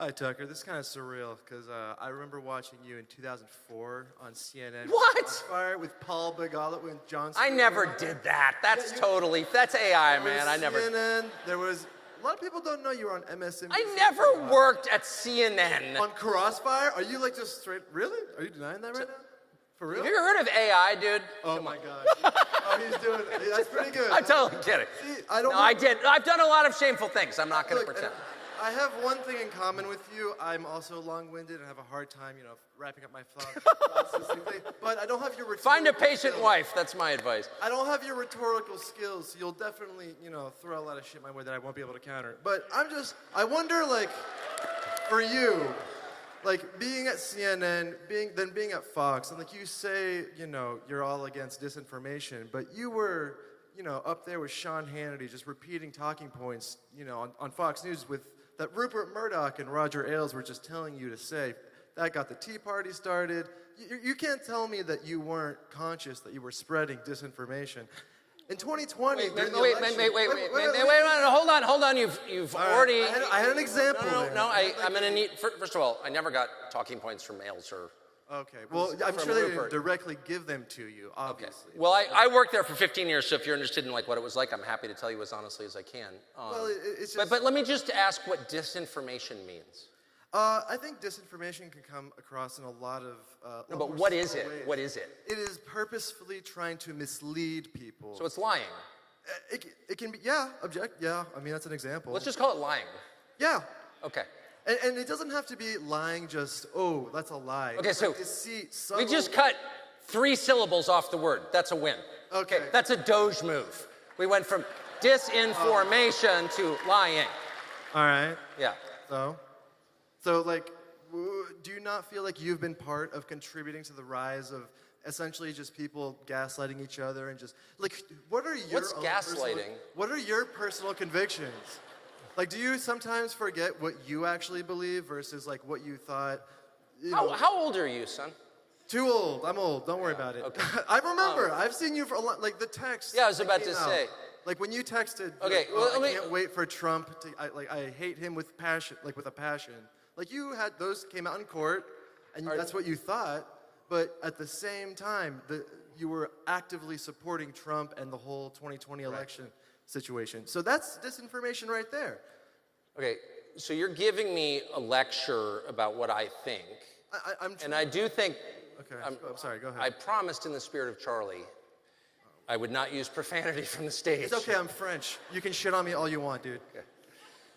Hi, Tucker. This is kind of surreal because I remember watching you in 2004 on CNN. What? Crossfire with Paul Begala with John. I never did that. That's that's AI, man. I never. CNN. There was a lot of people don't know you were on MSNBC. I never worked at CNN. On Crossfire? Are you like just straight? Really? Are you denying that right now? For real? Have you ever heard of AI, dude? Oh my God. Oh, he's doing it. That's pretty good. I'm totally kidding. See, I don't. No, I did. I've done a lot of shameful things. I'm not going to pretend. I have one thing in common with you. I'm also long-winded and have a hard time, wrapping up my thoughts succinctly. But I don't have your rhetorical Find a patient skills. wife. That's my advice. I don't have your rhetorical skills, so you'll definitely, throw a lot of shit my way that I won't be able to counter. But I wonder, for you, being at CNN, being at Fox, and you say, you're all against disinformation, but you were, up there with Sean Hannity, just repeating talking points, on Fox News that Rupert Murdoch and Roger Ailes were just telling you to say. That got the Tea Party started. You can't tell me that you weren't conscious that you were spreading disinformation. In 2020, wait, hold on. You've already. I had an example. No. I'm gonna need. First of all, I never got talking points from Ailes or. Okay. Well, I'm sure they didn't directly give them to you, obviously. Okay. Well, I worked there for 15 years, so if you're interested in what it was like, I'm happy to tell you as honestly as I can. Well, it's just. But let me just ask what disinformation means. I think disinformation can come across in a lot of. No, but what is it? What is it? It is purposefully trying to mislead people. So it's lying. It can be, yeah, yeah. I mean, that's an example. Let's just call it lying. Yeah. Okay. And it doesn't have to be lying just, oh, that's a lie. Okay, so subtle... we just cut 3 syllables off the word. That's a win. Okay. That's a Doge move. We went from disinformation to lying. All right. Yeah. So, do you not feel like you've been part of contributing to the rise of essentially just people gaslighting each other and just, what are your What's gaslighting? What are your personal convictions? Do you sometimes forget what you actually believe versus, what you thought? How old are you, son? Too old. I'm old. Don't worry about it. Okay. I remember. I've seen you for a lot, the text. Yeah, I was about to say. When you texted, okay, I can't wait for Trump to, I hate him with passion, with a passion. You had, those came out in court, and that's what you thought, but at the same time, you were actively supporting Trump and the whole 2020 election situation. So that's disinformation right there. Okay, so you're giving me a lecture about what I think. And I do think... Okay, I'm sorry, go ahead. I promised in the spirit of Charlie I would not use profanity from the stage. It's okay, I'm French. You can shit on me all you want, dude. Okay.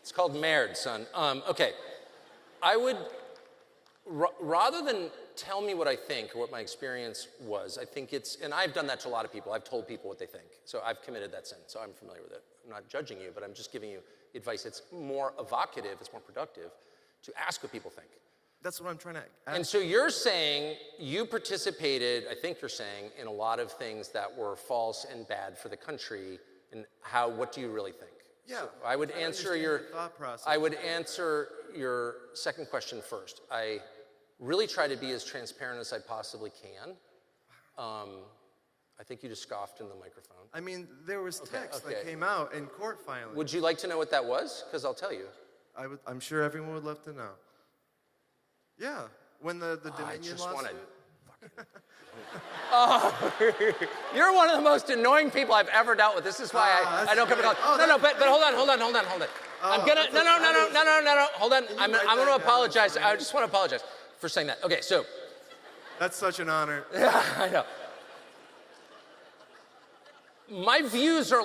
It's called merde, son. Okay, I would, rather than tell me what I think or what my experience was, I think it's, and I've done that to a lot of people. I've told people what they think. So I've committed that sin, so I'm familiar with it. I'm not judging you, but I'm just giving you advice. It's more evocative, it's more productive to ask what people think. That's what I'm trying to ask. And so you're saying you participated, I think you're saying, in a lot of things that were false and bad for the country. And what do you really think? Yeah. So I would answer your thought process. I would answer your second question first. I really try to be as transparent as I possibly can. I think you just scoffed in the microphone. I mean, there was text that came out in court finally. Would you like to know what that was? Because I'll tell you. I'm sure everyone would love to know. Yeah, when the Dominion lawsuit. Oh, you're one of the most annoying people I've ever dealt with. This is why I don't come to college. But hold on. I'm gonna no. Hold on. I'm gonna apologize. I just want to apologize for saying that. Okay, so. That's such an honor. Yeah, I know. My views are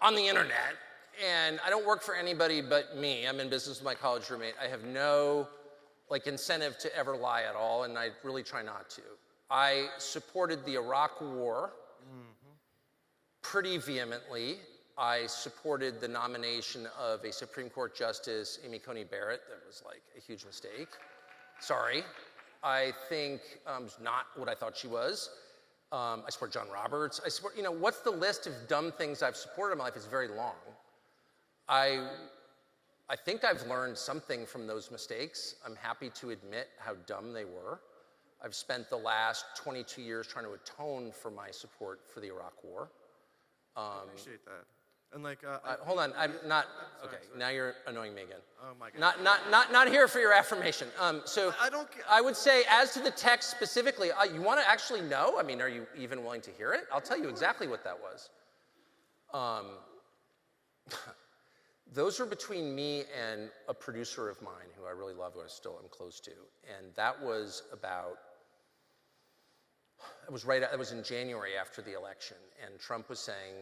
on the internet, and I don't work for anybody but me. I'm in business with my college roommate. I have no incentive to ever lie at all, and I really try not to. I supported the Iraq War pretty vehemently. I supported the nomination of a Supreme Court Justice, Amy Coney Barrett. That was a huge mistake. Sorry. I think not what I thought she was. I support John Roberts. I support, what's the list of dumb things I've supported in my life is very long. I think I've learned something from those mistakes. I'm happy to admit how dumb they were. I've spent the last 22 years trying to atone for my support for the Iraq War. I appreciate that. And like, Hold on, I'm not, okay, now you're annoying me again. oh my God. Not here for your affirmation. So I don't. I would say, as to the text specifically, you want to actually know? I mean, are you even willing to hear it? I'll tell you exactly what that was. Those were between me and a producer of mine who I really love, who I still am close to. And that was about, it was in January after the election, and Trump was saying,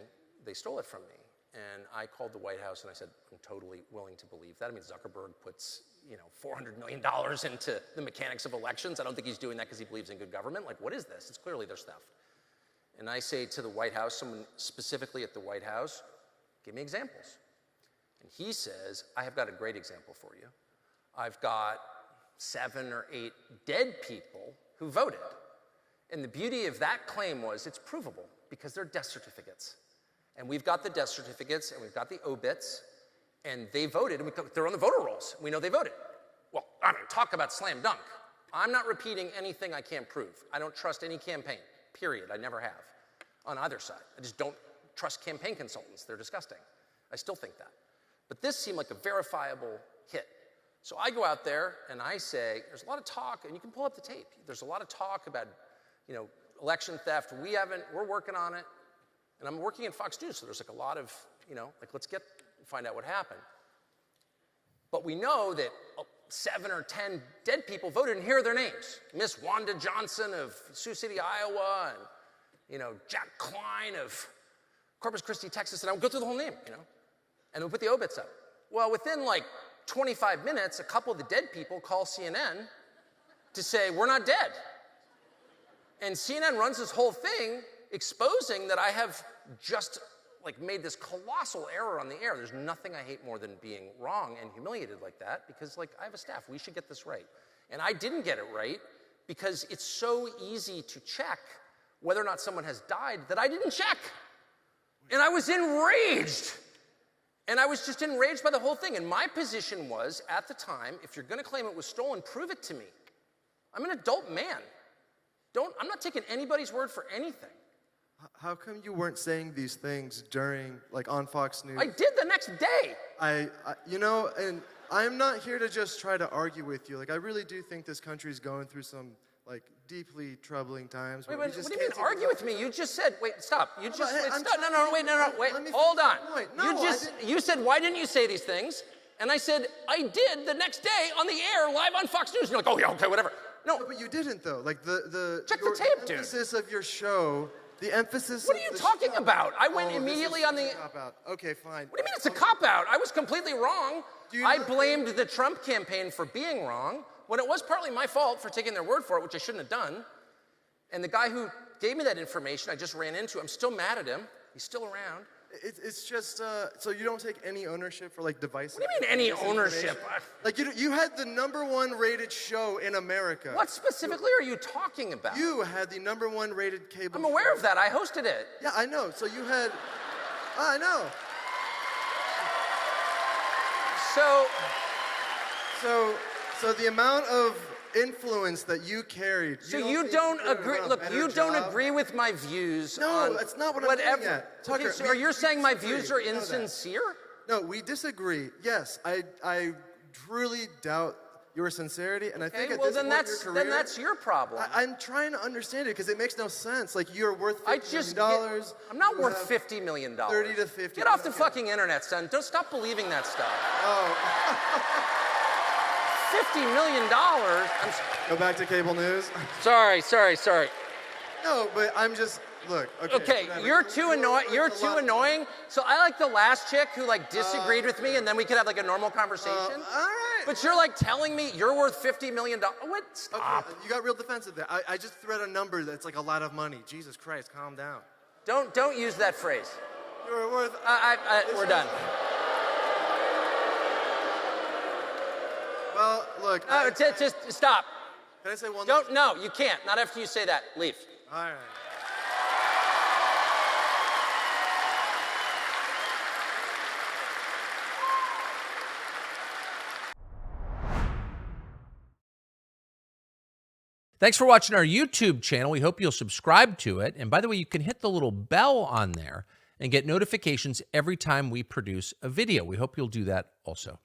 they stole it from me. And I called the White House and I said, I'm totally willing to believe that. I mean, Zuckerberg puts, $400 million into the mechanics of elections. I don't think he's doing that because he believes in good government. Like, what is this? It's clearly their stuff. And I say to the White House, someone specifically at the White House, give me examples. And he says, I have got a great example for you. I've got 7 or 8 dead people who voted. And the beauty of that claim was it's provable because they're death certificates. And we've got the death certificates, and we've got the obits, and they voted, and they're on the voter rolls. We know they voted. Well, I mean, talk about slam dunk. I'm not repeating anything I can't prove. I don't trust any campaign, period. I never have, on either side. I just don't trust campaign consultants. They're disgusting. I still think that. But this seemed like a verifiable hit. So I go out there, and I say, there's a lot of talk, and you can pull up the tape. There's a lot of talk about, election theft. We're working on it. And I'm working in Fox News, so there's like a lot of, let's find out what happened. But we know that 7 or 10 dead people voted, and here are their names. Miss Wanda Johnson of Sioux City, Iowa, and, Jack Klein of Corpus Christi, Texas, and I would go through the whole name, and we'll put the obits up. Well, within 25 minutes, a couple of the dead people call CNN to say, we're not dead. And CNN runs this whole thing exposing that I have just made this colossal error on the air. There's nothing I hate more than being wrong and humiliated like that, because I have a staff. We should get this right. And I didn't get it right because it's so easy to check whether or not someone has died that I didn't check. And I was enraged. And I was just enraged by the whole thing. And my position was, at the time, if you're going to claim it was stolen, prove it to me. I'm an adult man. I'm not taking anybody's word for anything. How come you weren't saying these things during, on Fox News? I did the next day. And I'm not here to just try to argue with you. I really do think this country's going through some, deeply troubling times. Wait, what do you mean argue with me? You just said, wait, stop. You just, wait, hold on. You said, why didn't you say these things? And I said, I did the next day on the air, live on Fox News. And you're like, oh, yeah, okay, whatever. No, but you didn't, though. Check the tape, dude. Emphasis of your show... The emphasis. What are you talking about? I went immediately on the. Cop-out. Okay, fine. What do you mean it's a cop-out? I was completely wrong. I blamed the Trump campaign for being wrong when it was partly my fault for taking their word for it, which I shouldn't have done. And the guy who gave me that information, I just ran into. I'm still mad at him. He's still around. It's just so you don't take any ownership for devices. What do you mean any ownership? You had the #1 rated show in America. What specifically are you talking about? You had the #1 rated cable. I'm aware of that. I hosted it. Yeah, I know. So you had. I know. So the amount of influence that you carried. So you don't agree. Look, you don't agree with my views. No, that's not what I'm getting at. Tucker, okay, so are you saying my views are insincere? No, we disagree. Yes, I truly doubt your sincerity, and I think at this point in your career, then that's your problem. I'm trying to understand it because it makes no sense. You're worth $50 million. I'm not worth $50 million. 30 to 50. Get off the fucking internet, son. Don't stop believing that stuff. Oh. $50 million. Go back to cable news. Sorry. No, but I'm just look. Okay, you're too annoying. You're too annoying. So I like the last chick who disagreed with me, and then we could have a normal conversation. All right. But you're telling me you're worth $50 million. What? Stop. Okay, you got real defensive there. I just threw out a number that's a lot of money. Jesus Christ, calm down. Don't use that phrase. You're worth. We're done. Well, look. Just stop. Can I say one? No, you can't. Not after you say that. Leave. All right. Thanks for watching our YouTube channel. We hope you'll subscribe to it. And by the way, you can hit the little bell on there and get notifications every time we produce a video. We hope you'll do that also.